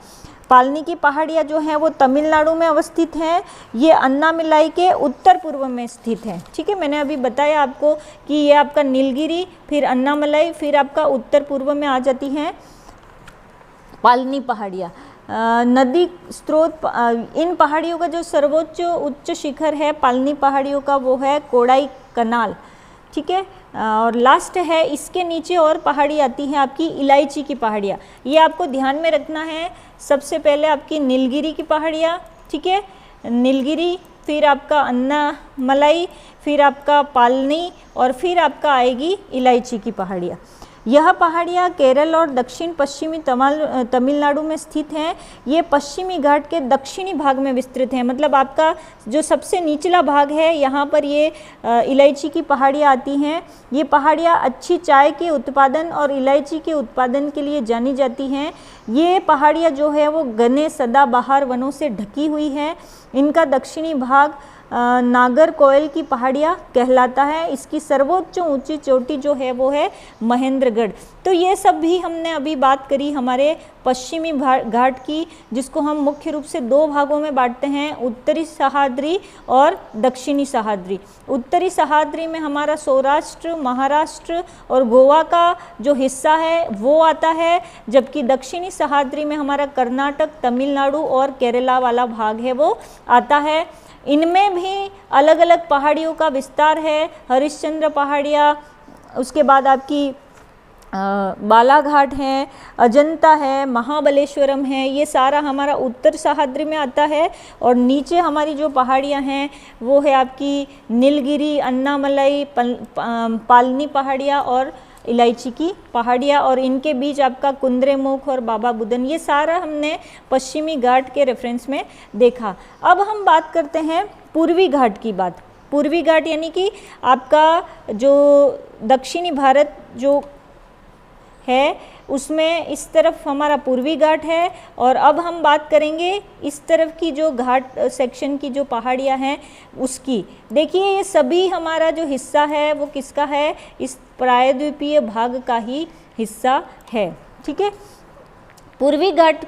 पालनी की पहाड़ियाँ जो हैं वो तमिलनाडु में अवस्थित हैं। ये अन्नामलाई के उत्तर पूर्व में स्थित है। ठीक है, मैंने अभी बताया आपको कि ये आपका नीलगिरी, फिर अन्नामलाई, फिर आपका उत्तर पूर्व में आ जाती हैं पालनी पहाड़ियाँ। नदी स्रोत, इन पहाड़ियों का जो सर्वोच्च उच्च शिखर है पालनी पहाड़ियों का वो है कोडाई कनाल। ठीक है, और लास्ट है इसके नीचे और पहाड़ी आती हैं आपकी इलायची की पहाड़ियाँ। ये आपको ध्यान में रखना है। सबसे पहले आपकी नीलगिरी की पहाड़ियाँ, ठीक है, नीलगिरी, फिर आपका अन्नामलाई, फिर आपका पालनी, और फिर आपका आएगी इलायची की पहाड़ियाँ। यह पहाड़ियाँ केरल और दक्षिण पश्चिमी तमिलनाडु में स्थित हैं। ये पश्चिमी घाट के दक्षिणी भाग में विस्तृत हैं, मतलब आपका जो सबसे निचला भाग है यहाँ पर ये इलायची की पहाड़ियाँ आती हैं। ये पहाड़ियाँ अच्छी चाय के उत्पादन और इलायची के उत्पादन के लिए जानी जाती हैं। ये पहाड़ियाँ जो है वो घने सदाबहार वनों से ढकी हुई हैं। इनका दक्षिणी भाग नागरकोइल की पहाड़ियाँ कहलाता है। इसकी सर्वोच्च ऊंची चोटी जो है वो है महेंद्रगढ़। तो ये सब भी हमने अभी बात करी हमारे पश्चिमी घाट की, जिसको हम मुख्य रूप से 2 भागों में बांटते हैं, उत्तरी सह्याद्री और दक्षिणी सह्याद्री। उत्तरी सह्याद्री में हमारा सौराष्ट्र, महाराष्ट्र और गोवा का जो हिस्सा है वो आता है, जबकि दक्षिणी सह्याद्री में हमारा कर्नाटक, तमिलनाडु और केरला वाला भाग है वो आता है। इनमें भी अलग अलग पहाड़ियों का विस्तार है। हरिश्चंद्र पहाड़ियाँ, उसके बाद आपकी बालाघाट है, अजंता है, महाबलेश्वरम है, ये सारा हमारा उत्तर सह्याद्री में आता है। और नीचे हमारी जो पहाड़ियाँ हैं वो है आपकी नीलगिरी, अन्नामलाई, पालनी पहाड़ियाँ और इलायची की पहाड़ियाँ और इनके बीच आपका कुंद्रेमुख और बाबा बुदन, ये सारा हमने पश्चिमी घाट के रेफरेंस में देखा। अब हम बात करते हैं पूर्वी घाट की बात। पूर्वी घाट यानी कि आपका जो दक्षिणी भारत जो है उसमें इस तरफ हमारा पूर्वी घाट है, और अब हम बात करेंगे इस तरफ की जो घाट सेक्शन की जो पहाड़ियाँ हैं उसकी। देखिए ये सभी हमारा जो हिस्सा है वो किसका है, इस प्रायद्वीपीय भाग का ही हिस्सा है। ठीक है, पूर्वी घाट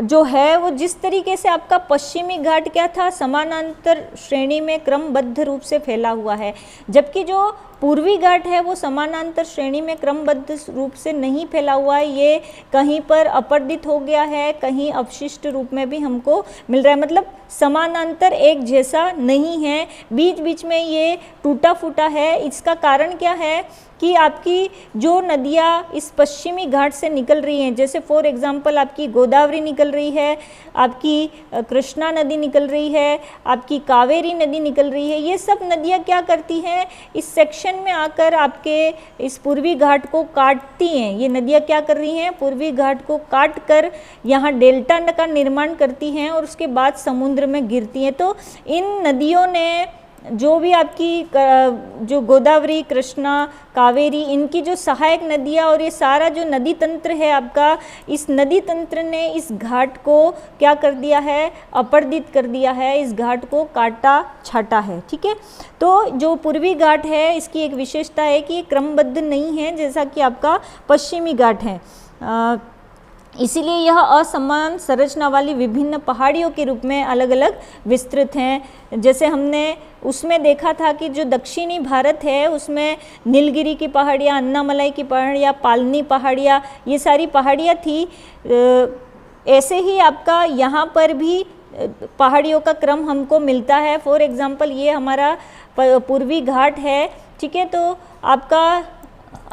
जो है वो जिस तरीके से आपका पश्चिमी घाट क्या था, समानांतर श्रेणी में क्रमबद्ध रूप से फैला हुआ है, जबकि जो पूर्वी घाट है वो समानांतर श्रेणी में क्रमबद्ध रूप से नहीं फैला हुआ है, ये कहीं पर अपर्दित हो गया है, कहीं अवशिष्ट रूप में भी हमको मिल रहा है, मतलब समानांतर एक जैसा नहीं है, बीच बीच में ये टूटा फूटा है। इसका कारण क्या है कि आपकी जो नदियाँ इस पश्चिमी घाट से निकल रही हैं, जैसे फॉर एग्जांपल आपकी गोदावरी निकल रही है, आपकी कृष्णा नदी निकल रही है, आपकी कावेरी नदी निकल रही है, ये सब नदियाँ क्या करती हैं, इस सेक्शन में आकर आपके इस पूर्वी घाट को काटती हैं। ये नदियाँ क्या कर रही हैं, पूर्वी घाट को काट कर यहाँ डेल्टा का निर्माण करती हैं और उसके बाद समुद्र में गिरती हैं। तो इन नदियों ने जो भी आपकी जो गोदावरी, कृष्णा, कावेरी, इनकी जो सहायक नदियाँ और ये सारा जो नदी तंत्र है आपका, इस नदी तंत्र ने इस घाट को क्या कर दिया है, अपर्दित कर दिया है, इस घाट को काटा छाटा है। ठीक है, तो जो पूर्वी घाट है इसकी एक विशेषता है कि ये क्रमबद्ध नहीं है जैसा कि आपका पश्चिमी घाट है, इसीलिए यह असमान संरचना वाली विभिन्न पहाड़ियों के रूप में अलग अलग विस्तृत हैं। जैसे हमने उसमें देखा था कि जो दक्षिणी भारत है उसमें नीलगिरी की पहाड़ियाँ, अन्नामलाई की पहाड़ियाँ, पालनी पहाड़ियाँ, ये सारी पहाड़ियाँ थी। ऐसे ही आपका यहाँ पर भी पहाड़ियों का क्रम हमको मिलता है। फॉर एग्जांपल ये हमारा पूर्वी घाट है। ठीक है, तो आपका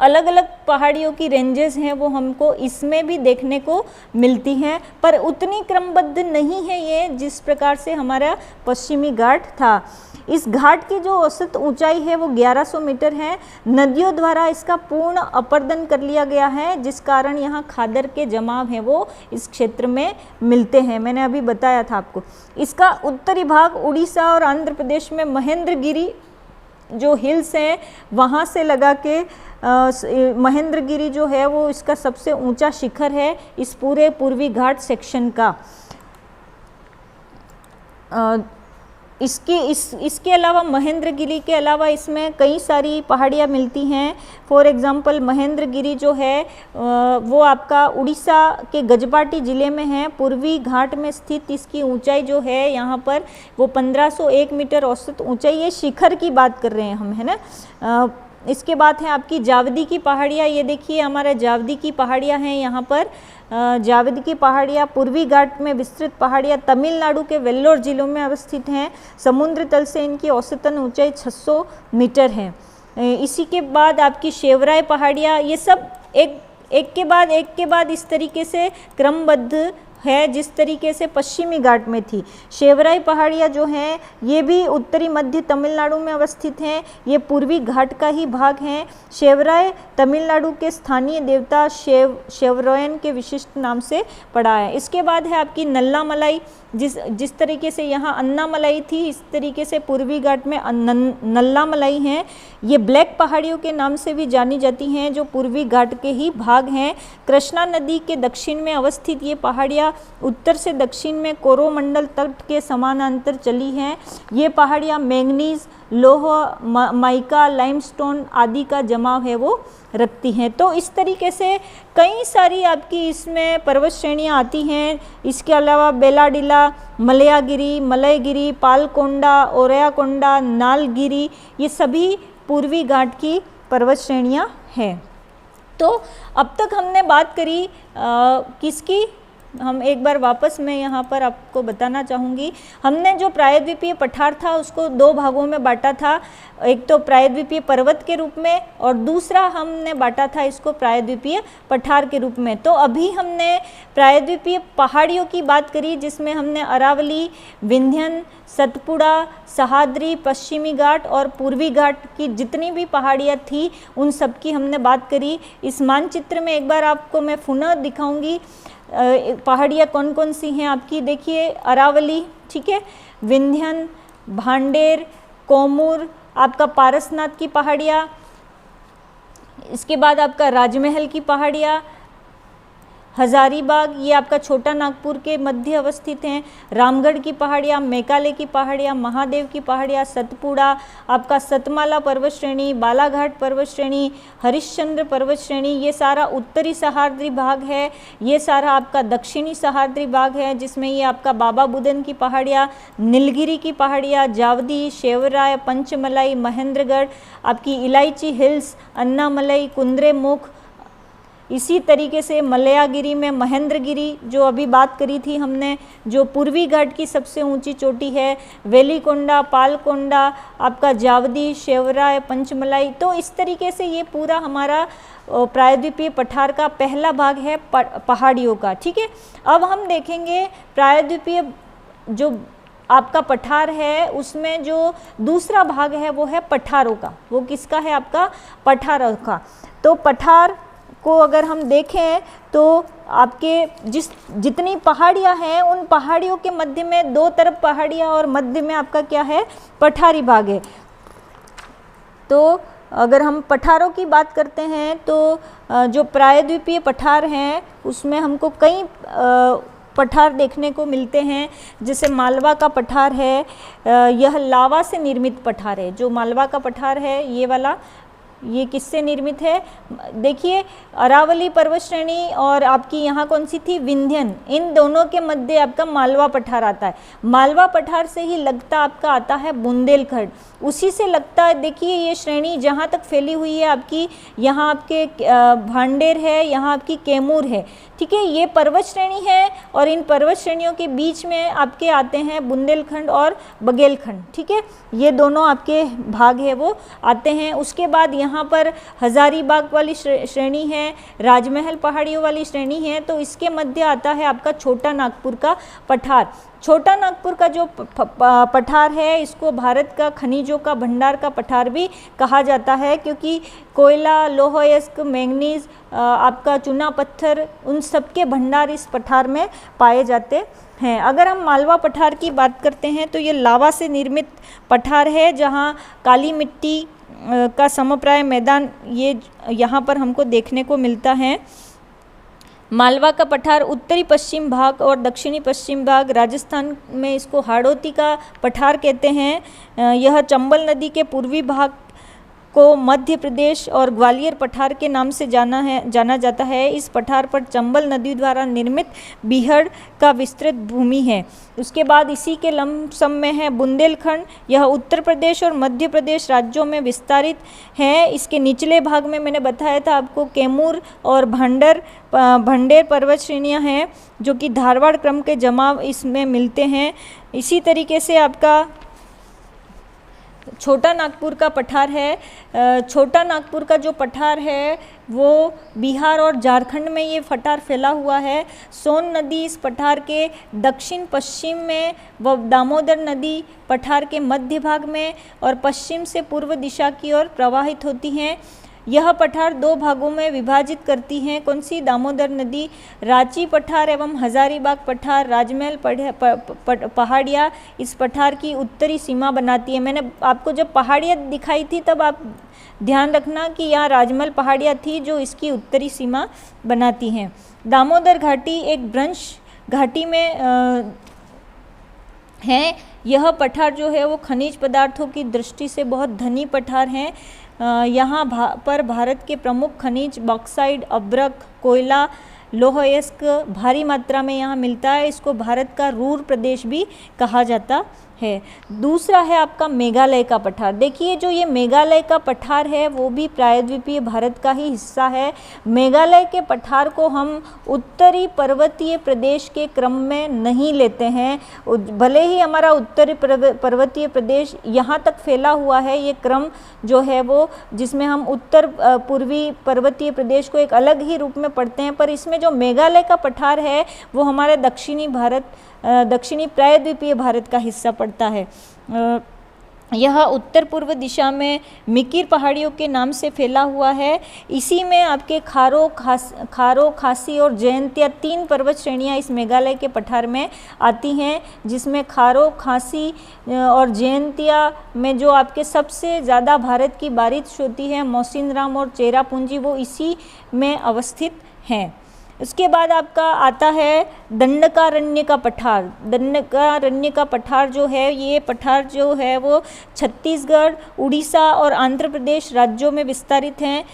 अलग अलग पहाड़ियों की रेंजेस हैं वो हमको इसमें भी देखने को मिलती हैं, पर उतनी क्रमबद्ध नहीं है ये जिस प्रकार से हमारा पश्चिमी घाट था। इस घाट की जो औसत ऊंचाई है वो 1100 मीटर है। नदियों द्वारा इसका पूर्ण अपर्दन कर लिया गया है, जिस कारण यहाँ खादर के जमाव हैं वो इस क्षेत्र में मिलते हैं। मैंने अभी बताया था आपको। इसका उत्तरी भाग उड़ीसा और आंध्र प्रदेश में महेंद्रगिरी जो हिल्स हैं वहाँ से लगा के महेंद्रगिरी जो है वो इसका सबसे ऊंचा शिखर है इस पूरे पूर्वी घाट सेक्शन का। इसके अलावा महेंद्रगिरी के अलावा इसमें कई सारी पहाड़ियाँ मिलती हैं। फॉर एग्जांपल महेंद्रगिरी जो है वो आपका उड़ीसा के गजबाटी ज़िले में है। पूर्वी घाट में स्थित इसकी ऊंचाई जो है यहाँ पर वो 1501 मीटर औसत ऊंचाई, ये शिखर की बात कर रहे हैं हम, है ना। इसके बाद है आपकी जावदी की पहाड़ियाँ। ये देखिए हमारे जावदी की पहाड़ियाँ हैं यहाँ पर। जावदी की पहाड़ियाँ पूर्वी घाट में विस्तृत पहाड़ियाँ तमिलनाडु के वेल्लोर जिलों में अवस्थित हैं। समुद्र तल से इनकी औसतन ऊंचाई 600 मीटर है। इसी के बाद आपकी शेवराय पहाड़ियाँ, ये सब एक के बाद इस तरीके से क्रमबद्ध है जिस तरीके से पश्चिमी घाट में थी। शेवराई पहाड़ियाँ जो हैं ये भी उत्तरी मध्य तमिलनाडु में अवस्थित हैं। ये पूर्वी घाट का ही भाग हैं। शेवराय तमिलनाडु के स्थानीय देवता शेवरोयन के विशिष्ट नाम से पड़ा है। इसके बाद है आपकी नल्लामलाई। जिस तरीके से यहाँ अन्नामलाई थी इस तरीके से पूर्वी घाट में नल्लामलाई हैं। ये ब्लैक पहाड़ियों के नाम से भी जानी जाती हैं जो पूर्वी घाट के ही भाग हैं। कृष्णा नदी के दक्षिण में अवस्थित ये पहाड़ियाँ उत्तर से दक्षिण में कोरोमंडल तट के समानांतर चली हैं। ये पहाड़ियाँ मैंगनीज, लोह, माइका, लाइमस्टोन आदि का जमाव है वो रखती हैं। तो इस तरीके से कई सारी आपकी इसमें पर्वत श्रेणियाँ आती हैं। इसके अलावा बेलाडिला, मलयागिरी, मलयगिरी, पालकोंडा, ओरयाकोंडा, नालगिरी, ये सभी पूर्वी घाट की पर्वत श्रेणियाँ हैं। तो अब तक हमने बात करी किसकी, हम एक बार वापस मैं यहाँ पर आपको बताना चाहूँगी, हमने जो प्रायद्वीपीय पठार था उसको दो भागों में बांटा था, एक तो प्रायद्वीपीय पर्वत के रूप में और दूसरा हमने बांटा था इसको प्रायद्वीपीय पठार के रूप में। तो अभी हमने प्रायद्वीपीय पहाड़ियों की बात करी, जिसमें हमने अरावली, विंध्यन, सतपुड़ा, सह्याद्री, पश्चिमी घाट और पूर्वी घाट की जितनी भी पहाड़ियाँ थी उन सब की हमने बात करी। इस मानचित्र में एक बार आपको मैं पुनः दिखाऊंगी पहाड़ियाँ कौन कौन सी हैं आपकी। देखिए अरावली, ठीक है, विंध्यन, भांडेर, कोमूर, आपका पारसनाथ की पहाड़ियाँ, इसके बाद आपका राजमहल की पहाड़ियाँ, हजारीबाग ये आपका छोटा नागपुर के मध्य अवस्थित हैं, रामगढ़ की पहाड़ियाँ, मेकाले की पहाड़ियाँ, महादेव की पहाड़ियाँ, सतपुड़ा, आपका सतमाला पर्वत श्रेणी, बालाघाट पर्वत श्रेणी, हरिश्चंद्र पर्वत श्रेणी, ये सारा उत्तरी सह्याद्री भाग है। ये सारा आपका दक्षिणी सह्याद्री भाग है, जिसमें ये आपका बाबा बुदन की पहाड़ियाँ, नीलगिरी की पहाड़ियाँ, जावदी, शेवराय, पंचमलाई, महेंद्रगढ़, आपकी इलायची हिल्स, अन्नामलई, कुंद्रेमुख, इसी तरीके से मलयागिरी में महेंद्रगिरी जो अभी बात करी थी हमने, जो पूर्वी घाट की सबसे ऊंची चोटी है, वेलीकोंडा, पालकोंडा, आपका जावदी, शेवराय, पंचमलाई। तो इस तरीके से ये पूरा हमारा प्रायद्वीपीय पठार का पहला भाग है पहाड़ियों का, ठीक है। अब हम देखेंगे प्रायद्वीपीय जो आपका पठार है उसमें जो दूसरा भाग है वो है पठारों का। वो किसका है? आपका पठारों का। तो पठार को अगर हम देखें तो आपके जितनी पहाड़ियाँ हैं उन पहाड़ियों के मध्य में दो तरफ पहाड़ियाँ और मध्य में आपका क्या है? पठारी भाग है। तो अगर हम पठारों की बात करते हैं तो जो प्रायद्वीपीय पठार हैं उसमें हमको कई पठार देखने को मिलते हैं। जैसे मालवा का पठार है, यह लावा से निर्मित पठार है। जो मालवा का पठार है ये वाला, ये किससे निर्मित है? देखिए अरावली पर्वत श्रेणी और आपकी यहाँ कौन सी थी? विंध्यन, इन दोनों के मध्य आपका मालवा पठार आता है। मालवा पठार से ही लगता आपका आता है बुंदेलखंड, उसी से लगता है। देखिए ये श्रेणी जहाँ तक फैली हुई है आपकी, यहाँ आपके भांडेर है, यहाँ आपकी कैमूर है, ठीक है। ये पर्वत श्रेणी है और इन पर्वत श्रेणियों के बीच में आपके आते हैं बुंदेलखंड और बघेलखंड, ठीक है। ये दोनों आपके भाग है वो आते हैं। उसके बाद यहाँ पर हजारीबाग वाली श्रेणी है, राजमहल पहाड़ियों वाली श्रेणी है। तो इसके मध्य आता है आपका छोटा नागपुर का पठार। छोटा नागपुर का जो पठार है इसको भारत का खनिजों का भंडार का पठार भी कहा जाता है, क्योंकि कोयला, लौह अयस्क, मैंगनीज, आपका चूना पत्थर, उन सब के भंडार इस पठार में पाए जाते हैं। अगर हम मालवा पठार की बात करते हैं तो ये लावा से निर्मित पठार है, जहाँ काली मिट्टी का समप्राय मैदान ये यहाँ पर हमको देखने को मिलता है। मालवा का पठार उत्तरी पश्चिम भाग और दक्षिणी पश्चिम भाग, राजस्थान में इसको हाड़ौती का पठार कहते हैं। यह चंबल नदी के पूर्वी भाग को मध्य प्रदेश और ग्वालियर पठार के नाम से जाना जाता है। इस पठार पर चंबल नदी द्वारा निर्मित बीहड़ का विस्तृत भूमि है। उसके बाद इसी के लमसम में है बुंदेलखंड। यह उत्तर प्रदेश और मध्य प्रदेश राज्यों में विस्तारित है। इसके निचले भाग में मैंने बताया था आपको कैमूर और भंडेर पर्वत श्रेणियाँ हैं, जो कि धारवाड़ क्रम के जमाव इसमें मिलते हैं। इसी तरीके से आपका छोटा नागपुर का पठार है। छोटा नागपुर का जो पठार है वो बिहार और झारखंड में ये पठार फैला हुआ है। सोन नदी इस पठार के दक्षिण पश्चिम में व दामोदर नदी पठार के मध्य भाग में और पश्चिम से पूर्व दिशा की ओर प्रवाहित होती हैं। यह पठार दो भागों में विभाजित करती हैं। कौन सी? दामोदर नदी। रांची पठार एवं हजारीबाग पठार, राजमहल पहाड़ियाँ इस पठार की उत्तरी सीमा बनाती है। मैंने आपको जब पहाड़ियाँ दिखाई थी तब आप ध्यान रखना कि यहाँ राजमहल पहाड़ियाँ थी जो इसकी उत्तरी सीमा बनाती हैं। दामोदर घाटी एक ब्रंश घाटी में है। यह पठार जो है वो खनिज पदार्थों की दृष्टि से बहुत धनी पठार हैं। यहाँ पर भारत के प्रमुख खनिज बॉक्साइट, अभ्रक, कोयला, लौह अयस्क भारी मात्रा में यहाँ मिलता है। इसको भारत का रूर प्रदेश भी कहा जाता है। दूसरा है आपका मेघालय का पठार। देखिए जो ये मेघालय का पठार है वो भी प्रायद्वीपीय भारत का ही हिस्सा है। मेघालय के पठार को हम उत्तरी पर्वतीय प्रदेश के क्रम में नहीं लेते हैं, भले ही हमारा उत्तरी पर्वतीय प्रदेश यहाँ तक फैला हुआ है, ये क्रम जो है वो जिसमें हम उत्तर पूर्वी पर्वतीय प्रदेश को एक अलग ही रूप में पढ़ते हैं, पर इसमें जो मेघालय का पठार है वो हमारे दक्षिणी प्रायद्वीपीय भारत का हिस्सा पड़ता है। यह उत्तर पूर्व दिशा में मिकिर पहाड़ियों के नाम से फैला हुआ है। इसी में आपके खारो, खासी और जयंतिया 3 पर्वत श्रेणियां इस मेघालय के पठार में आती हैं, जिसमें खारो, खासी और जयंतिया में जो आपके सबसे ज़्यादा भारत की बारिश होती है मौसिनराम और चेरापूंजी, वो इसी में अवस्थित हैं। उसके बाद आपका आता है दंडकारण्य का पठार। दंडकारण्य का पठार जो है, ये पठार जो है वो छत्तीसगढ़, उड़ीसा और आंध्र प्रदेश राज्यों में विस्तारित हैं।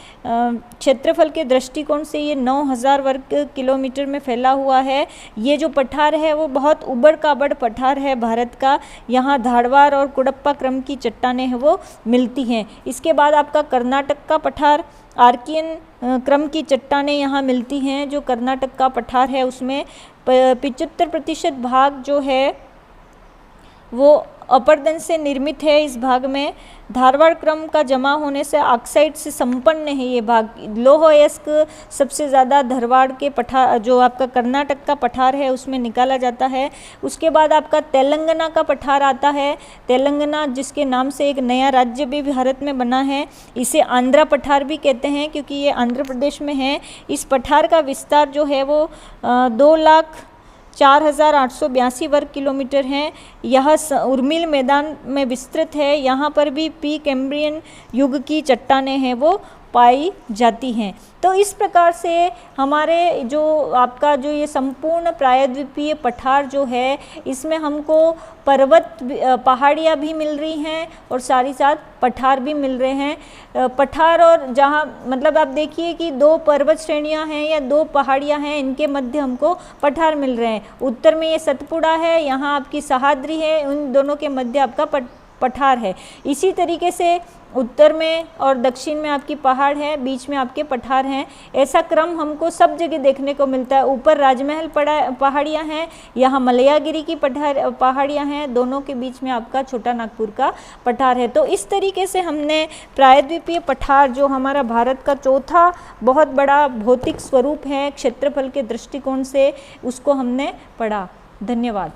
क्षेत्रफल के दृष्टिकोण से ये 9000 वर्ग किलोमीटर में फैला हुआ है। ये जो पठार है वो बहुत उबड़ खाबड़ पठार है भारत का। यहाँ धारवाड़ और कुडप्पा क्रम की चट्टानें हैं वो मिलती हैं। इसके बाद आपका कर्नाटक का पठार, आर्कियन क्रम की चट्टानें यहाँ मिलती हैं। जो कर्नाटक का पठार है उसमें 75% भाग जो है वो अपरदन से निर्मित है। इस भाग में धारवाड़ क्रम का जमा होने से ऑक्साइड से संपन्न है ये भाग। लौह अयस्क सबसे ज़्यादा धारवाड़ के पठार, जो आपका कर्नाटक का पठार है उसमें निकाला जाता है। उसके बाद आपका तेलंगाना का पठार आता है। तेलंगाना जिसके नाम से एक नया राज्य भी भारत में बना है, इसे आंध्रा पठार भी कहते हैं क्योंकि ये आंध्र प्रदेश में है। इस पठार का विस्तार जो है वो 2,04,882 वर्ग किलोमीटर हैं। यह उर्मिल मैदान में विस्तृत है। यहाँ पर भी प्री कैम्ब्रियन युग की चट्टानें हैं वो पाई जाती हैं। तो इस प्रकार से हमारे जो आपका जो ये संपूर्ण प्रायद्वीपीय पठार जो है, इसमें हमको पर्वत पहाड़ियाँ भी मिल रही हैं और साथ ही साथ पठार भी मिल रहे हैं। पठार और जहाँ मतलब आप देखिए कि 2 पर्वत श्रेणियाँ हैं या 2 पहाड़ियाँ हैं, इनके मध्य हमको पठार मिल रहे हैं। उत्तर में ये सतपुड़ा है, यहाँ आपकी सह्याद्री है, उन दोनों के मध्य आपका पठार है। इसी तरीके से उत्तर में और दक्षिण में आपकी पहाड़ है, बीच में आपके पठार हैं। ऐसा क्रम हमको सब जगह देखने को मिलता है। ऊपर राजमहल पहाड़ियाँ हैं, यहाँ मलयागिरी की पहाड़ियाँ हैं, दोनों के बीच में आपका छोटा नागपुर का पठार है। तो इस तरीके से हमने प्रायद्वीपीय पठार जो हमारा भारत का चौथा बहुत बड़ा भौतिक स्वरूप है क्षेत्रफल के दृष्टिकोण से, उसको हमने पढ़ा। धन्यवाद।